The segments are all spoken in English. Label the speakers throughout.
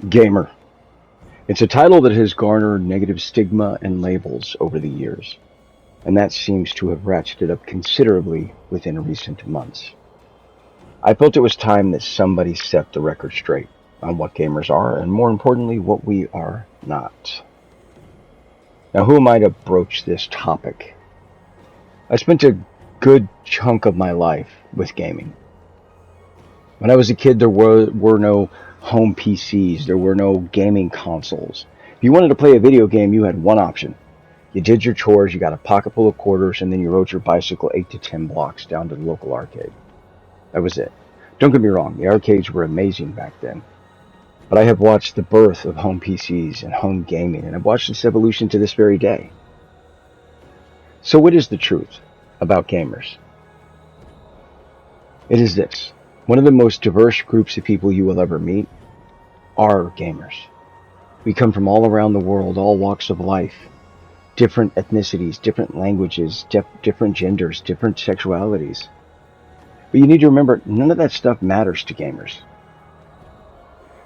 Speaker 1: Gamer. It's a title that has garnered negative stigma and labels over the years, and that seems to have ratcheted up considerably within recent months. I felt it was time that somebody set the record straight on what gamers are, and more importantly, what we are not. Now, who am I to broach this topic? I spent a good chunk of my life with gaming. When I was a kid, there were no home PCs, there were no gaming consoles. If you wanted to play a video game, you had one option. You did your chores, you got a pocket full of quarters, and then you rode your bicycle 8 to 10 blocks down to the local arcade. That was it. Don't get me wrong, the arcades were amazing back then. But I have watched the birth of home PCs and home gaming, and I've watched its evolution to this very day. So what is the truth about gamers? It is this. One of the most diverse groups of people you will ever meet are gamers. We come from all around the world, all walks of life, different ethnicities, different languages, different genders, different sexualities. But you need to remember, none of that stuff matters to gamers.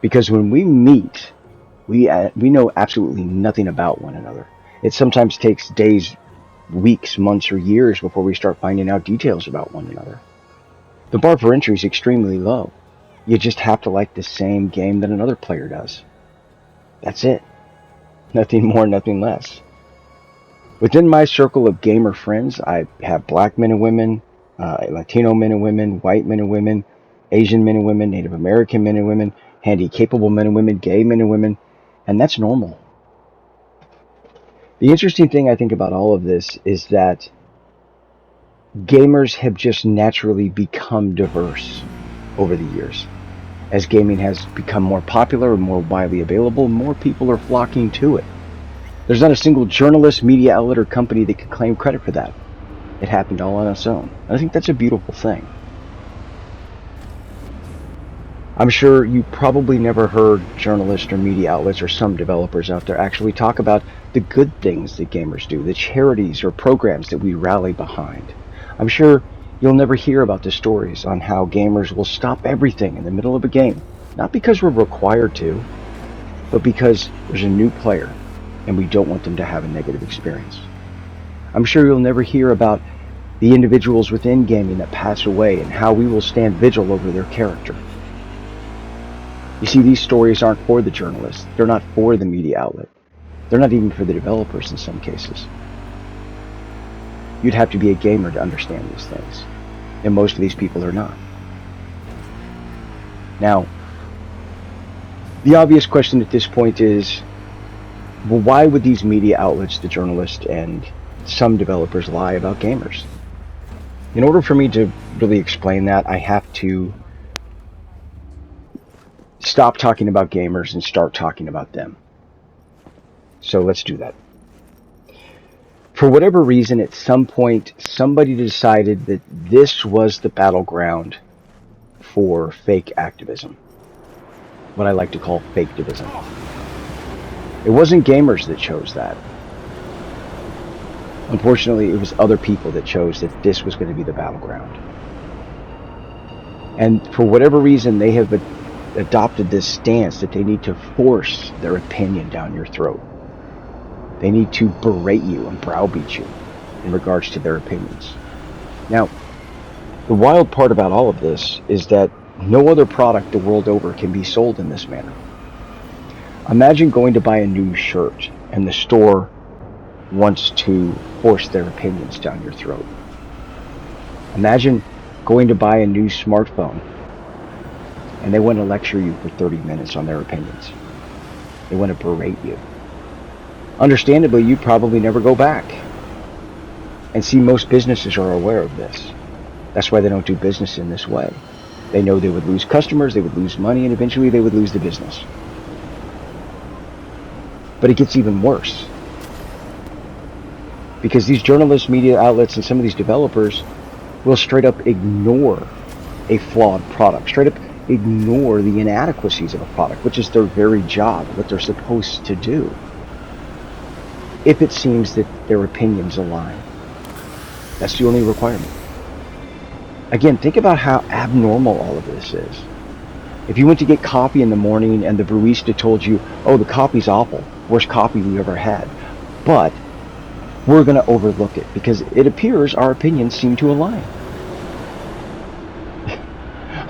Speaker 1: Because when we meet, we know absolutely nothing about one another. It sometimes takes days, weeks, months, or years before we start finding out details about one another. The bar for entry is extremely low. You just have to like the same game that another player does. That's it. Nothing more, nothing less. Within my circle of gamer friends, I have black men and women, Latino men and women, white men and women, Asian men and women, Native American men and women, handy-capable men and women, gay men and women, and that's normal. The interesting thing I think about all of this is that gamers have just naturally become diverse over the years. As gaming has become more popular and more widely available, more people are flocking to it. There's not a single journalist, media outlet, or company that can claim credit for that. It happened all on its own. I think that's a beautiful thing. I'm sure you probably never heard journalists or media outlets or some developers out there actually talk about the good things that gamers do, the charities or programs that we rally behind. I'm sure you'll never hear about the stories on how gamers will stop everything in the middle of a game, not because we're required to, but because there's a new player and we don't want them to have a negative experience. I'm sure you'll never hear about the individuals within gaming that pass away and how we will stand vigil over their character. You see, these stories aren't for the journalists. They're not for the media outlet. They're not even for the developers in some cases. You'd have to be a gamer to understand these things, and most of these people are not. Now, the obvious question at this point is, well, why would these media outlets, the journalists, and some developers lie about gamers? In order for me to really explain that, I have to stop talking about gamers and start talking about them. So let's do that. For whatever reason, at some point, somebody decided that this was the battleground for fake activism. What I like to call fake divism. It wasn't gamers that chose that. Unfortunately, it was other people that chose that this was going to be the battleground. And for whatever reason, they have adopted this stance that they need to force their opinion down your throat. They need to berate you and browbeat you in regards to their opinions. Now, the wild part about all of this is that no other product the world over can be sold in this manner. Imagine going to buy a new shirt and the store wants to force their opinions down your throat. Imagine going to buy a new smartphone and they want to lecture you for 30 minutes on their opinions. They want to berate you. Understandably, you probably never go back. And see, most businesses are aware of this. That's why they don't do business in this way. They know they would lose customers, they would lose money, and eventually they would lose the business. But it gets even worse. Because these journalists, media outlets, and some of these developers will straight up ignore a flawed product, straight up ignore the inadequacies of a product, which is their very job, what they're supposed to do, if it seems that their opinions align. That's the only requirement. Again, think about how abnormal all of this is. If you went to get coffee in the morning and the barista told you, oh, the coffee's awful, worst coffee we ever had, but we're going to overlook it because it appears our opinions seem to align.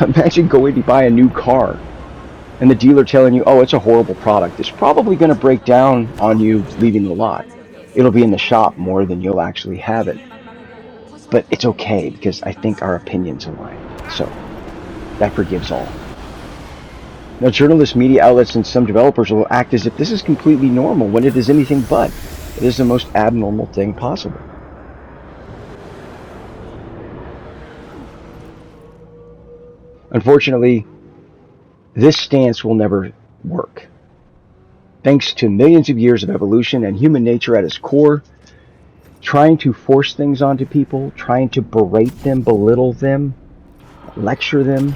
Speaker 1: Imagine going to buy a new car and the dealer telling you, oh, it's a horrible product. It's probably going to break down on you leaving the lot. It'll be in the shop more than you'll actually have it. But it's okay because I think our opinions align. So that forgives all. Now, journalists, media outlets, and some developers will act as if this is completely normal when it is anything but. It is the most abnormal thing possible. Unfortunately, this stance will never work. Thanks to millions of years of evolution and human nature at its core, trying to force things onto people, trying to berate them, belittle them, lecture them,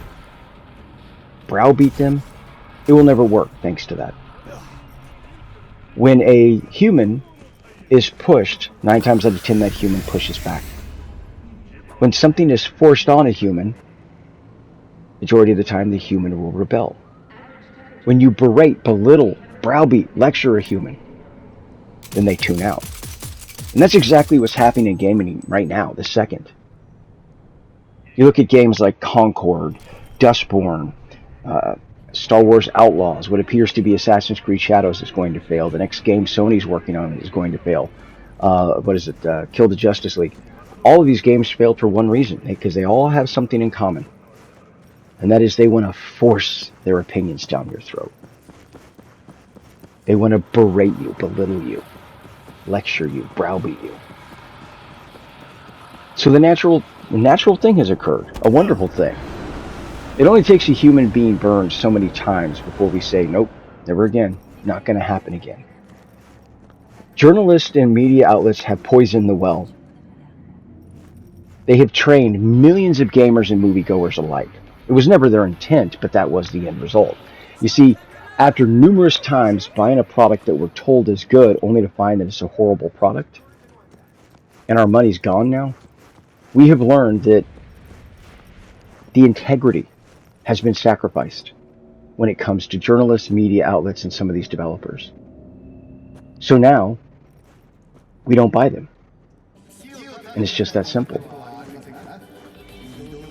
Speaker 1: browbeat them, it will never work thanks to that. When a human is pushed, 9 times out of 10 that human pushes back. When something is forced on a human, majority of the time the human will rebel. When you berate, belittle, browbeat, lecture a human, then they tune out. And that's exactly what's happening in gaming right now, this second. You look at games like Concord, Dustborn, Star Wars Outlaws, what appears to be Assassin's Creed Shadows is going to fail. The next game Sony's working on is going to fail. Kill the Justice League. All of these games failed for one reason, because they all have something in common. And that is they want to force their opinions down your throat. They want to berate you, belittle you, lecture you, browbeat you. So the natural thing has occurred, a wonderful thing. It only takes a human being burned so many times before we say, nope, never again, not going to happen again. Journalists and media outlets have poisoned the well. They have trained millions of gamers and moviegoers alike. It was never their intent, but that was the end result. You see, after numerous times buying a product that we're told is good, only to find that it's a horrible product, and our money's gone now, we have learned that the integrity has been sacrificed when it comes to journalists, media outlets, and some of these developers. So now, we don't buy them. And it's just that simple.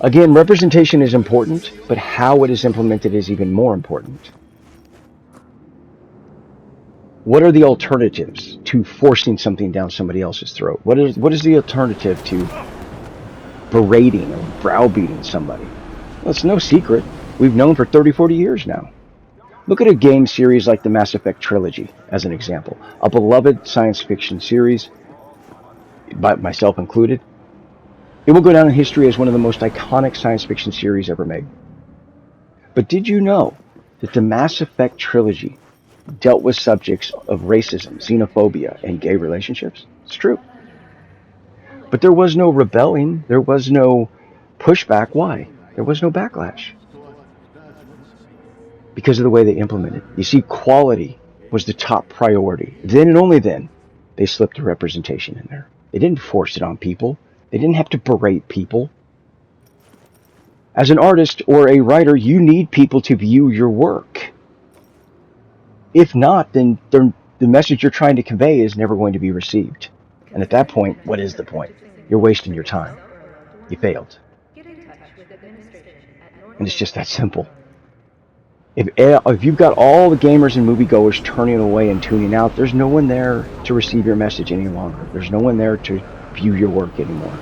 Speaker 1: Again, representation is important, but how it is implemented is even more important. What are the alternatives to forcing something down somebody else's throat? What is the alternative to berating or browbeating somebody? Well, it's no secret. We've known for 30, 40 years now. Look at a game series like the Mass Effect trilogy as an example. A beloved science fiction series, by myself included. It will go down in history as one of the most iconic science fiction series ever made. But did you know that the Mass Effect trilogy dealt with subjects of racism, xenophobia, and gay relationships? It's true. But there was no rebelling. There was no pushback. Why? There was no backlash. Because of the way they implemented. You see, quality was the top priority. Then and only then, they slipped the representation in there. They didn't force it on people. They didn't have to berate people. As an artist or a writer, you need people to view your work. If not, then the message you're trying to convey is never going to be received. And at that point, what is the point? You're wasting your time. You failed. And it's just that simple. If you've got all the gamers and moviegoers turning away and tuning out, there's no one there to receive your message any longer. There's no one there to view your work anymore.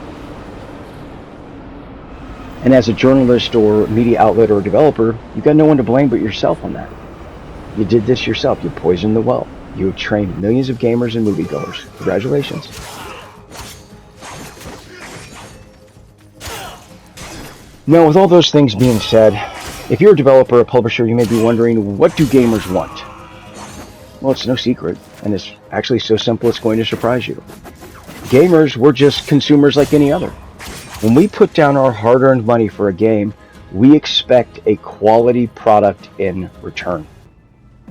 Speaker 1: And as a journalist or media outlet or developer, you've got no one to blame but yourself on that. You did this yourself. You poisoned the well. You have trained millions of gamers and moviegoers. Congratulations. Now, with all those things being said, if you're a developer or a publisher, you may be wondering, what do gamers want? Well, it's no secret, and it's actually so simple it's going to surprise you. Gamers, we're just consumers like any other. When we put down our hard-earned money for a game, we expect a quality product in return.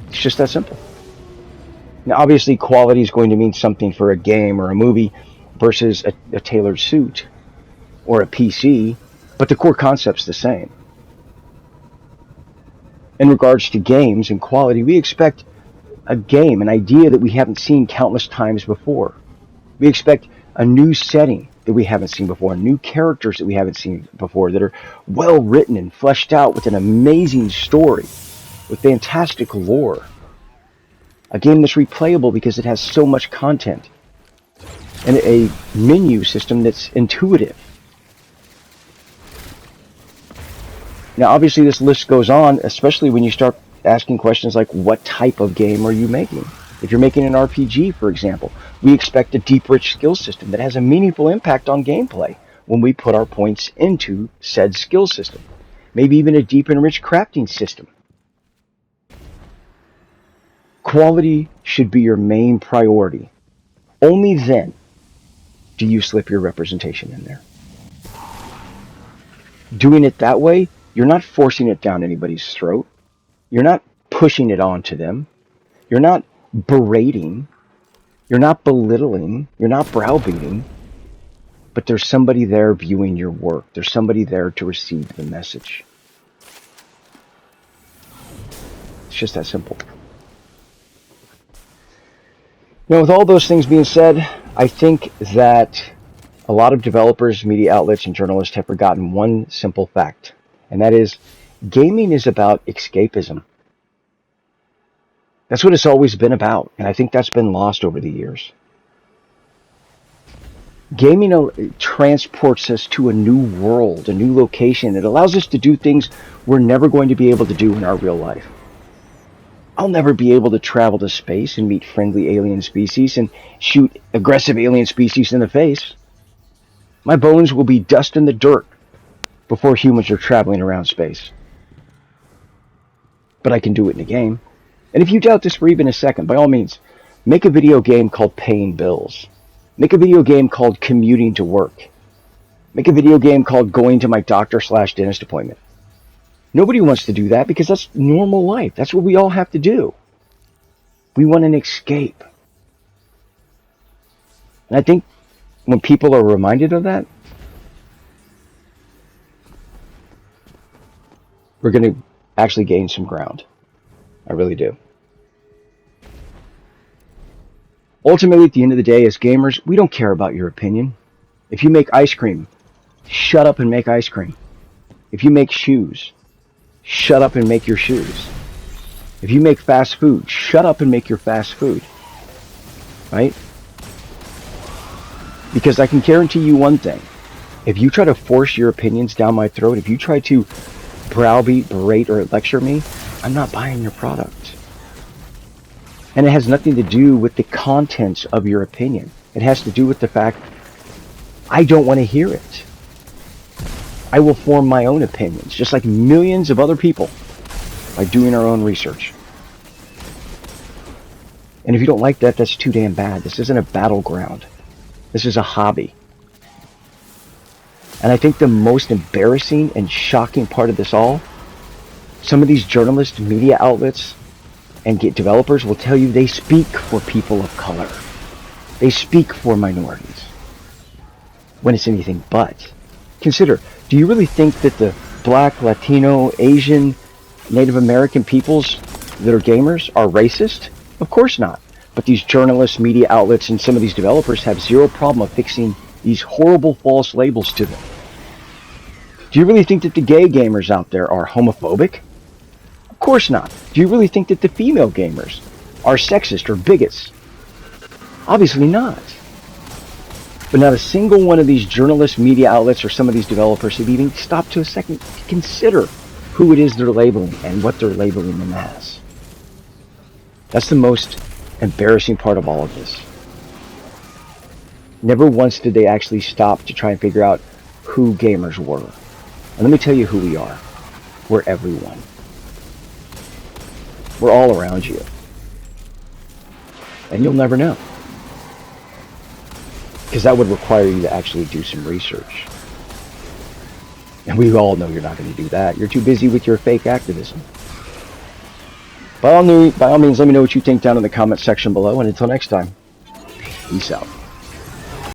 Speaker 1: It's just that simple. Now, obviously, quality is going to mean something for a game or a movie versus a tailored suit or a PC, but the core concept's the same. In regards to games and quality, we expect a game, an idea that we haven't seen countless times before. We expect a new setting that we haven't seen before, new characters that we haven't seen before, that are well written and fleshed out with an amazing story, with fantastic lore. A game that's replayable because it has so much content, and a menu system that's intuitive. Now, obviously, this list goes on, especially when you start asking questions like, what type of game are you making? If you're making an RPG, for example, we expect a deep, rich skill system that has a meaningful impact on gameplay when we put our points into said skill system. Maybe even a deep and rich crafting system. Quality should be your main priority. Only then do you slip your representation in there. Doing it that way, you're not forcing it down anybody's throat. You're not pushing it onto them. You're not berating. You're not belittling. You're not browbeating. But there's somebody there viewing your work. There's somebody there to receive the message. It's just that simple. Now, with all those things being said, I think that a lot of developers, media outlets, and journalists have forgotten one simple fact, and that is gaming is about escapism. That's what it's always been about, and I think that's been lost over the years. Gaming transports us to a new world, a new location. It allows us to do things we're never going to be able to do in our real life. I'll never be able to travel to space and meet friendly alien species and shoot aggressive alien species in the face. My bones will be dust in the dirt before humans are traveling around space. But I can do it in a game. And if you doubt this for even a second, by all means, make a video game called Paying Bills. Make a video game called Commuting to Work. Make a video game called Going to My Doctor/Dentist Appointment. Nobody wants to do that because that's normal life. That's what we all have to do. We want an escape. And I think when people are reminded of that, we're going to actually gain some ground. I really do. Ultimately, at the end of the day, as gamers, we don't care about your opinion. If you make ice cream, shut up and make ice cream. If you make shoes, shut up and make your shoes. If you make fast food, shut up and make your fast food. Right? Because I can guarantee you one thing. If you try to force your opinions down my throat, if you try to browbeat, berate, or lecture me, I'm not buying your product. And it has nothing to do with the contents of your opinion. It has to do with the fact I don't want to hear it. I will form my own opinions, just like millions of other people, by doing our own research. And if you don't like that, that's too damn bad. This isn't a battleground. This is a hobby. And I think the most embarrassing and shocking part of this all, some of these journalists, media outlets, and developers will tell you they speak for people of color. They speak for minorities. When it's anything but. Consider, do you really think that the Black, Latino, Asian, Native American peoples that are gamers are racist? Of course not. But these journalists, media outlets, and some of these developers have zero problem affixing these horrible false labels to them. Do you really think that the gay gamers out there are homophobic? Of course not. Do you really think that the female gamers are sexist or bigots? Obviously not. But not a single one of these journalists, media outlets, or some of these developers have even stopped to a second to consider who it is they're labeling and what they're labeling them as. That's the most embarrassing part of all of this. Never once did they actually stop to try and figure out who gamers were. And let me tell you who we are. We're everyone. We're all around you. And you'll never know. Because that would require you to actually do some research. And we all know you're not going to do that. You're too busy with your fake activism. By all means, let me know what you think down in the comment section below. And until next time, peace out.